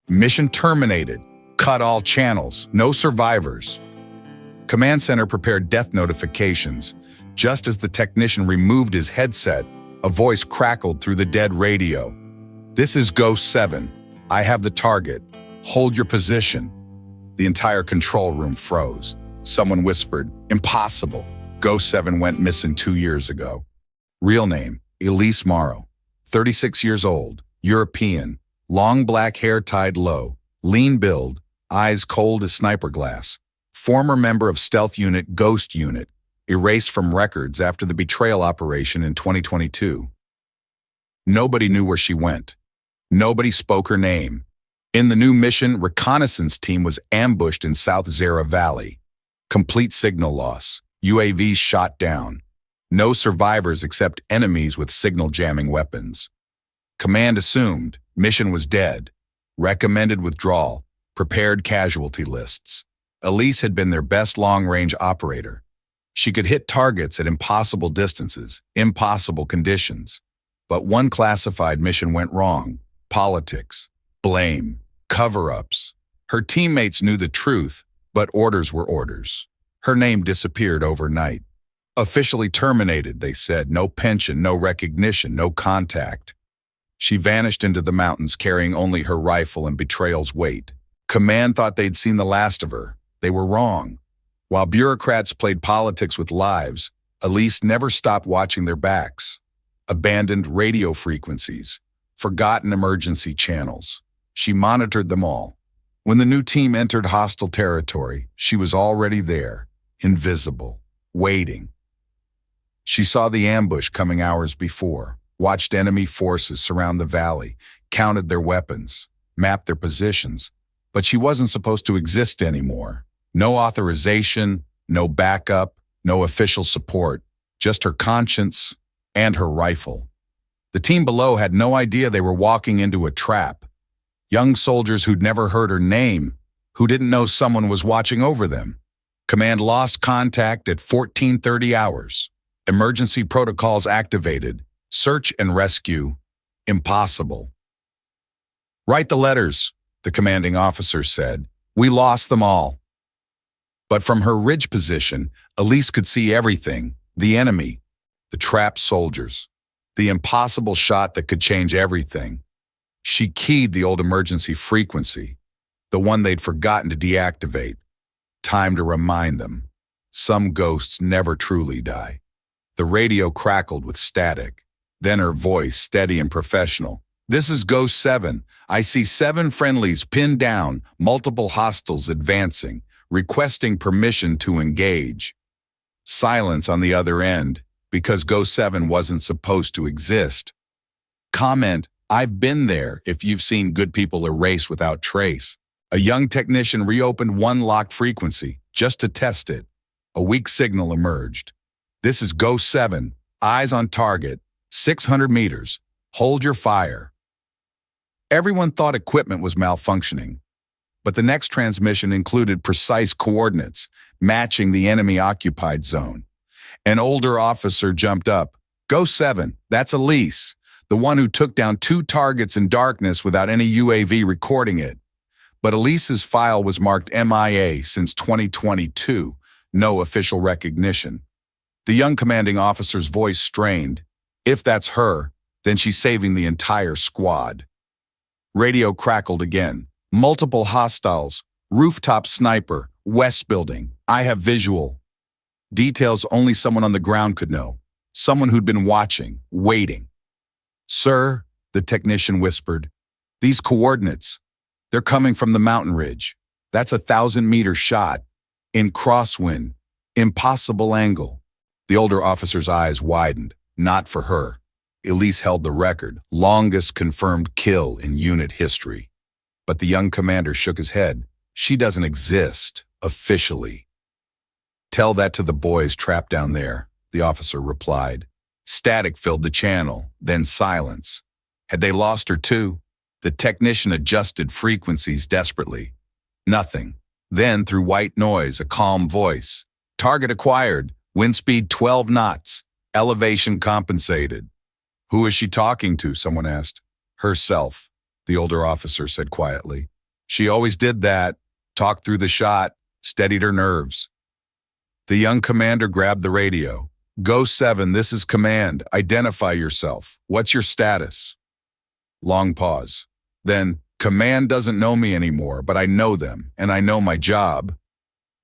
Mission terminated. Cut all channels. No survivors. Command Center prepared death notifications. Just as the technician removed his headset, a voice crackled through the dead radio. "This is Ghost 7. I have the target. Hold your position." The entire control room froze. Someone whispered, "Impossible. Ghost 7 went missing 2 years ago." Real name, Elise Marorrow. 36 years old, European, long black hair tied low, lean build, eyes cold as sniper glass. Former member of stealth unit Ghost Unit, erased from records after the betrayal operation in 2022. Nobody knew where she went. Nobody spoke her name. In the new mission, reconnaissance team was ambushed in South Zera Valley. Complete signal loss. UAVs shot down. No survivors except enemies with signal-jamming weapons. Command assumed mission was dead. Recommended withdrawal. Prepared casualty lists. Elise had been their best long-range operator. She could hit targets at impossible distances, impossible conditions. But one classified mission went wrong. Politics, blame, cover-ups. Her teammates knew the truth, but orders were orders. Her name disappeared overnight. Officially terminated, they said. No pension, no recognition, no contact. She vanished into the mountains carrying only her rifle and betrayal's weight. Command thought they'd seen the last of her. They were wrong. While bureaucrats played politics with lives, Elise never stopped watching their backs. Abandoned radio frequencies, forgotten emergency channels. She monitored them all. When the new team entered hostile territory, she was already there, invisible, waiting. She saw the ambush coming hours before, watched enemy forces surround the valley, counted their weapons, mapped their positions, but she wasn't supposed to exist anymore. No authorization, no backup, no official support, just her conscience and her rifle. The team below had no idea they were walking into a trap. Young soldiers who'd never heard her name, who didn't know someone was watching over them. Command lost contact at 14:30 hours. Emergency protocols activated. Search and rescue, impossible. "Write the letters," the commanding officer said. "We lost them all." But from her ridge position, Elise could see everything: the enemy, the trapped soldiers, the impossible shot that could change everything. She keyed the old emergency frequency, the one they'd forgotten to deactivate. Time to remind them. Some ghosts never truly die. The radio crackled with static. Then her voice, steady and professional. "This is Ghost 7. I see 7 friendlies pinned down, multiple hostiles advancing, requesting permission to engage." Silence on the other end, because Ghost 7 wasn't supposed to exist. Comment, "I've been there," if you've seen good people erase without trace. A young technician reopened one locked frequency, just to test it. A weak signal emerged. "This is Ghost 7. Eyes on target. 600 meters. Hold your fire." Everyone thought equipment was malfunctioning. But the next transmission included precise coordinates, matching the enemy-occupied zone. An older officer jumped up. "Ghost 7, that's Elise, the one who took down 2 targets in darkness without any UAV recording it." But Elise's file was marked MIA since 2022, no official recognition. The young commanding officer's voice strained. "If that's her, then she's saving the entire squad." Radio crackled again. "Multiple hostiles. Rooftop sniper. West building. I have visual." Details only someone on the ground could know. Someone who'd been watching, waiting. "Sir," the technician whispered, "these coordinates, they're coming from the mountain ridge. That's a 1,000-meter shot. In crosswind. Impossible angle." The older officer's eyes widened. Not for her. Elise held the record, longest confirmed kill in unit history. But the young commander shook his head. "She doesn't exist, officially." "Tell that to the boys trapped down there," the officer replied. Static filled the channel, then silence. Had they lost her too? The technician adjusted frequencies desperately. Nothing. Then, through white noise, a calm voice. "Target acquired. Wind speed 12 knots. Elevation compensated." "Who is she talking to?" someone asked. "Herself," the older officer said quietly. She always did that, talked through the shot, steadied her nerves. The young commander grabbed the radio. Ghost 7, this is command. Identify yourself. What's your status? Long pause. Then, command doesn't know me anymore, but I know them, and I know my job.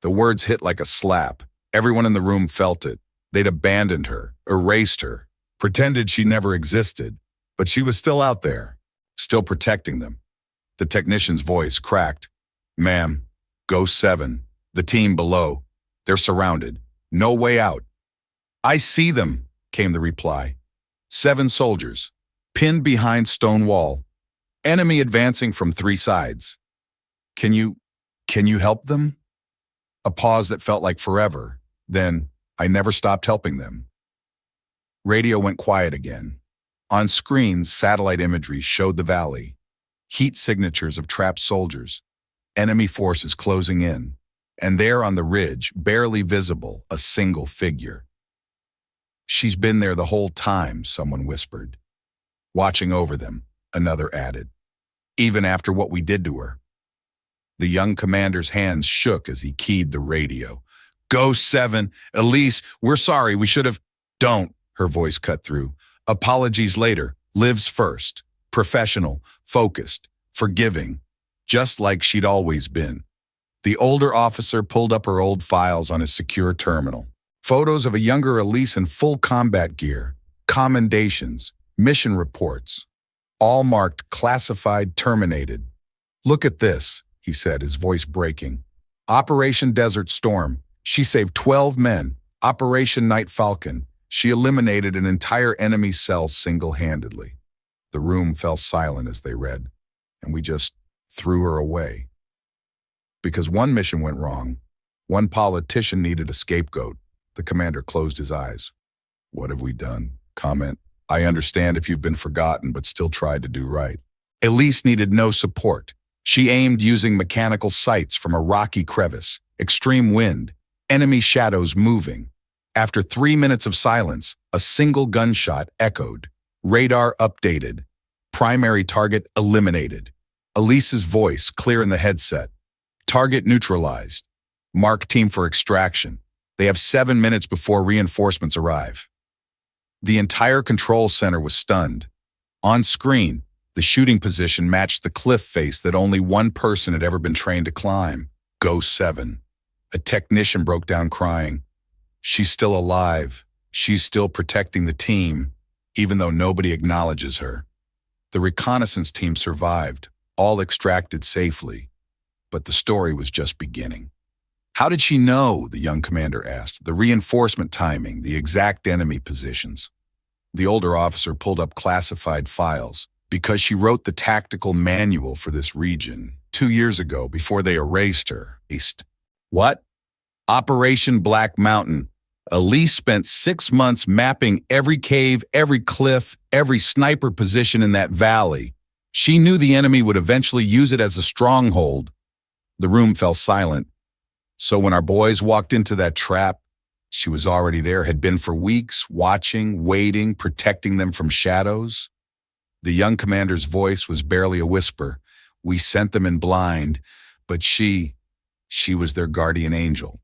The words hit like a slap. Everyone in the room felt it. They'd abandoned her, erased her, pretended she never existed, but she was still out there, still protecting them. The technician's voice cracked. Ma'am, Ghost 7, the team below. They're surrounded. No way out. I see them, came the reply. 7 soldiers, pinned behind stone wall. Enemy advancing from 3 sides. Can you help them? A pause that felt like forever. Then, I never stopped helping them. Radio went quiet again. On screens, satellite imagery showed the valley. Heat signatures of trapped soldiers. Enemy forces closing in. And there on the ridge, barely visible, a single figure. She's been there the whole time, someone whispered. Watching over them, another added. Even after what we did to her. The young commander's hands shook as he keyed the radio. Ghost 7, Elise, we're sorry, we should have... Don't, her voice cut through. Apologies later, lives first. Professional, focused, forgiving, just like she'd always been. The older officer pulled up her old files on his secure terminal. Photos of a younger Elise in full combat gear, commendations, mission reports, all marked classified terminated. Look at this, he said, his voice breaking. Operation Desert Storm. She saved 12 men. Operation Night Falcon. She eliminated an entire enemy cell single-handedly. The room fell silent as they read, and we just threw her away. Because one mission went wrong, one politician needed a scapegoat. The commander closed his eyes. What have we done? Comment. I understand if you've been forgotten, but still tried to do right. Elise needed no support. She aimed using mechanical sights from a rocky crevice, extreme wind, enemy shadows moving. After 3 minutes of silence, a single gunshot echoed. Radar updated. Primary target eliminated. Elise's voice clear in the headset. Target neutralized. Mark team for extraction. They have 7 minutes before reinforcements arrive. The entire control center was stunned. On screen, the shooting position matched the cliff face that only one person had ever been trained to climb. Ghost 7. A technician broke down crying. She's still alive. She's still protecting the team, even though nobody acknowledges her. The reconnaissance team survived, all extracted safely. But the story was just beginning. How did she know, the young commander asked, the reinforcement timing, the exact enemy positions? The older officer pulled up classified files. Because she wrote the tactical manual for this region 2 years ago before they erased her. What? Operation Black Mountain. Elise spent 6 months mapping every cave, every cliff, every sniper position in that valley. She knew the enemy would eventually use it as a stronghold. The room fell silent. So when our boys walked into that trap, she was already there, had been for weeks, watching, waiting, protecting them from shadows. The young commander's voice was barely a whisper. We sent them in blind, but she was their guardian angel.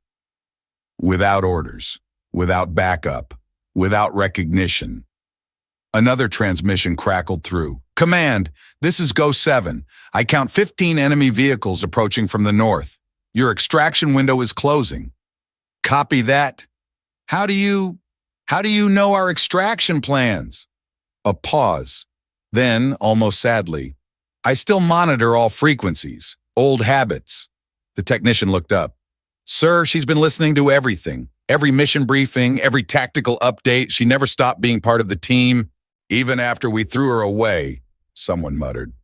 Without orders, without backup, without recognition. Another transmission crackled through. Command, this is Ghost 7. I count 15 enemy vehicles approaching from the north. Your extraction window is closing. Copy that. How do you know our extraction plans? A pause. Then, almost sadly, I still monitor all frequencies, old habits. The technician looked up. Sir, she's been listening to everything. Every mission briefing, every tactical update. She never stopped being part of the team. Even after we threw her away, someone muttered.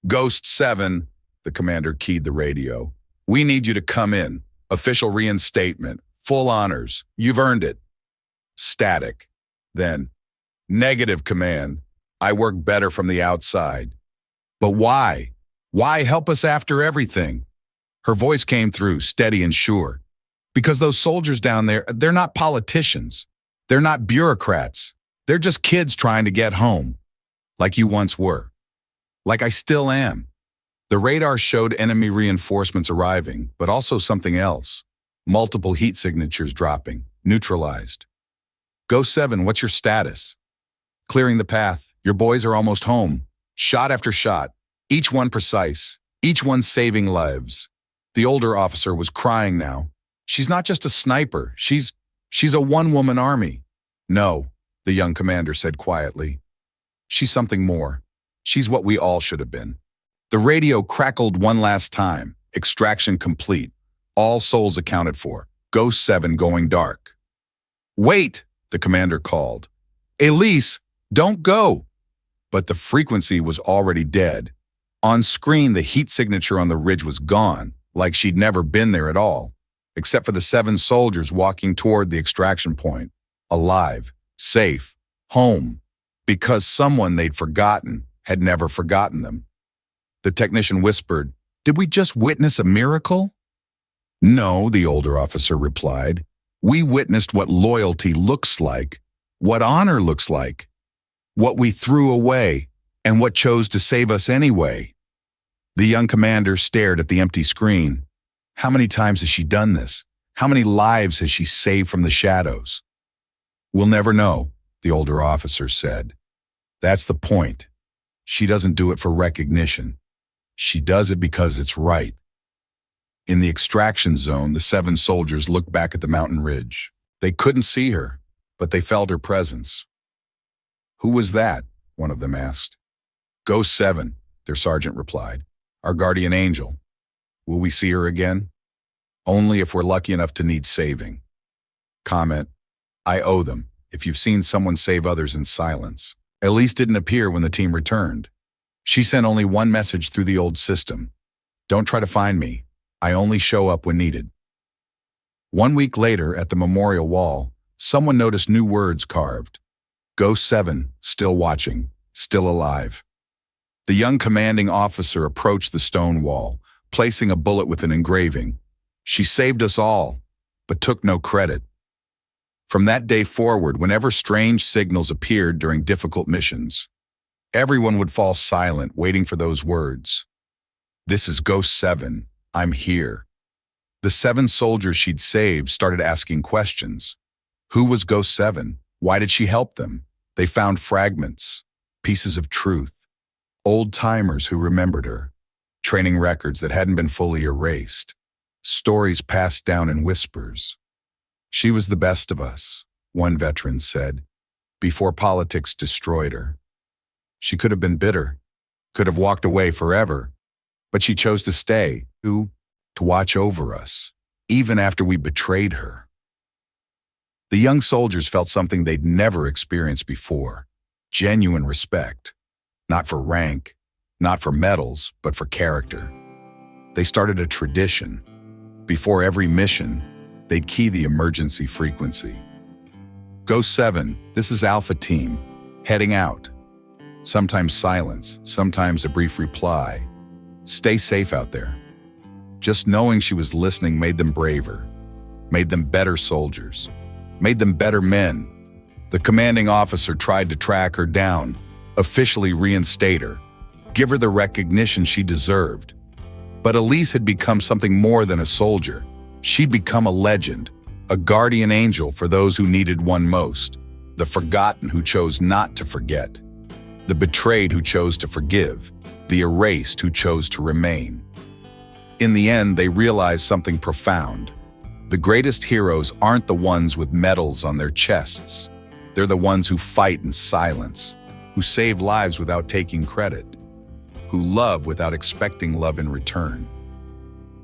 Ghost 7, the commander keyed the radio. We need you to come in. Official reinstatement. Full honors. You've earned it. Static. Then, negative command. I work better from the outside. But why? Why help us after everything? Her voice came through, steady and sure. Because those soldiers down there, they're not politicians. They're not bureaucrats. They're just kids trying to get home. Like you once were. Like I still am. The radar showed enemy reinforcements arriving, but also something else. Multiple heat signatures dropping, neutralized. Ghost 7, what's your status? Clearing the path. Your boys are almost home. Shot after shot, each one precise, each one saving lives. The older officer was crying now. She's not just a sniper, she's a one-woman army. No, the young commander said quietly. She's something more. She's what we all should have been. The radio crackled one last time. Extraction complete. All souls accounted for. Ghost 7 going dark. Wait, the commander called. Elise, don't go. But the frequency was already dead. On screen, the heat signature on the ridge was gone, like she'd never been there at all, except for the 7 soldiers walking toward the extraction point. Alive, safe, home, because someone they'd forgotten had never forgotten them. The technician whispered, "Did we just witness a miracle?" "No," the older officer replied. "We witnessed what loyalty looks like, what honor looks like, what we threw away, and what chose to save us anyway." The young commander stared at the empty screen. How many times has she done this? How many lives has she saved from the shadows? "We'll never know," the older officer said. "That's the point. She doesn't do it for recognition. She does it because it's right." In the extraction zone, the 7 soldiers looked back at the mountain ridge. They couldn't see her, but they felt her presence. "Who was that?" one of them asked. "Ghost 7, their sergeant replied. "Our guardian angel. Will we see her again?" "Only if we're lucky enough to need saving." Comment: I owe them, if you've seen someone save others in silence. Elise didn't appear when the team returned. She sent only one message through the old system. "Don't try to find me. I only show up when needed." 1 week later, at the memorial wall, someone noticed new words carved. Ghost 7, still watching, still alive. The young commanding officer approached the stone wall, placing a bullet with an engraving. "She saved us all, but took no credit." From that day forward, whenever strange signals appeared during difficult missions, everyone would fall silent, waiting for those words. "This is Ghost 7. I'm here." The 7 soldiers she'd saved started asking questions. Who was Ghost 7? Why did she help them? They found fragments, pieces of truth, old-timers who remembered her, training records that hadn't been fully erased, stories passed down in whispers. "She was the best of us," one veteran said, "before politics destroyed her. She could have been bitter, could have walked away forever, but she chose to stay, to watch over us, even after we betrayed her." The young soldiers felt something they'd never experienced before: genuine respect, not for rank, not for medals, but for character. They started a tradition. Before every mission, they'd key the emergency frequency. "Ghost 7, this is Alpha Team, heading out." Sometimes silence, sometimes a brief reply. "Stay safe out there." Just knowing she was listening made them braver, made them better soldiers, made them better men. The commanding officer tried to track her down, officially reinstate her, give her the recognition she deserved. But Elise had become something more than a soldier. She'd become a legend, a guardian angel for those who needed one most, the forgotten who chose not to forget, the betrayed who chose to forgive, the erased who chose to remain. In the end, they realized something profound. The greatest heroes aren't the ones with medals on their chests. They're the ones who fight in silence, who save lives without taking credit, who love without expecting love in return.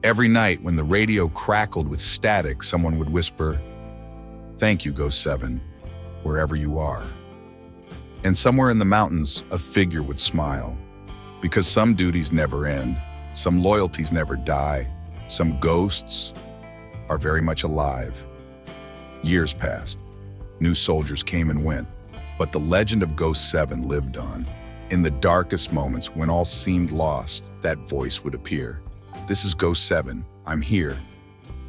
Every night when the radio crackled with static, someone would whisper, "Thank you, Ghost 7, wherever you are." And somewhere in the mountains, a figure would smile. Because some duties never end, some loyalties never die, some ghosts are very much alive. Years passed. New soldiers came and went, but the legend of Ghost 7 lived on. In the darkest moments, when all seemed lost, that voice would appear. "This is Ghost 7, I'm here."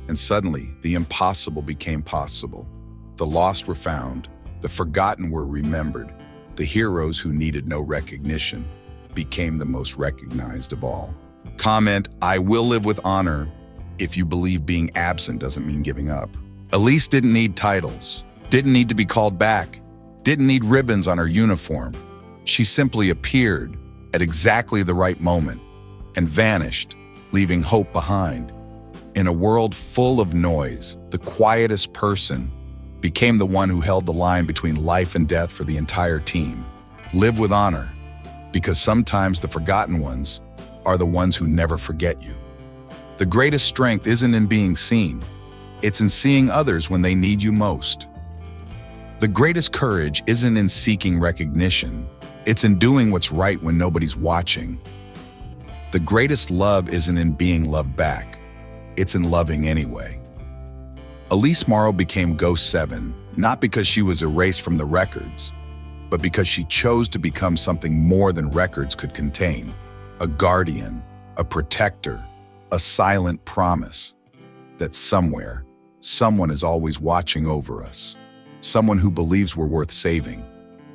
And suddenly, the impossible became possible. The lost were found, the forgotten were remembered, the heroes who needed no recognition became the most recognized of all. Comment, "I will live with honor," if you believe being absent doesn't mean giving up. Elise didn't need titles, didn't need to be called back, didn't need ribbons on her uniform. She simply appeared at exactly the right moment and vanished, leaving hope behind. In a world full of noise, the quietest person became the one who held the line between life and death for the entire team. Live with honor, because sometimes the forgotten ones are the ones who never forget you. The greatest strength isn't in being seen, it's in seeing others when they need you most. The greatest courage isn't in seeking recognition, it's in doing what's right when nobody's watching. The greatest love isn't in being loved back, it's in loving anyway. Elise Marorrow became Ghost 7, not because she was erased from the records, but because she chose to become something more than records could contain. A guardian, a protector, a silent promise that somewhere, someone is always watching over us. Someone who believes we're worth saving.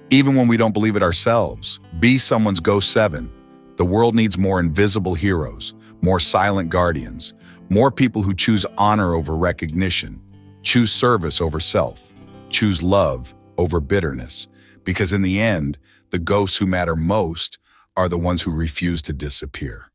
Even when we don't believe it ourselves, be someone's Ghost 7. The world needs more invisible heroes, more silent guardians, more people who choose honor over recognition, choose service over self, choose love over bitterness. Because in the end, the ghosts who matter most are the ones who refuse to disappear.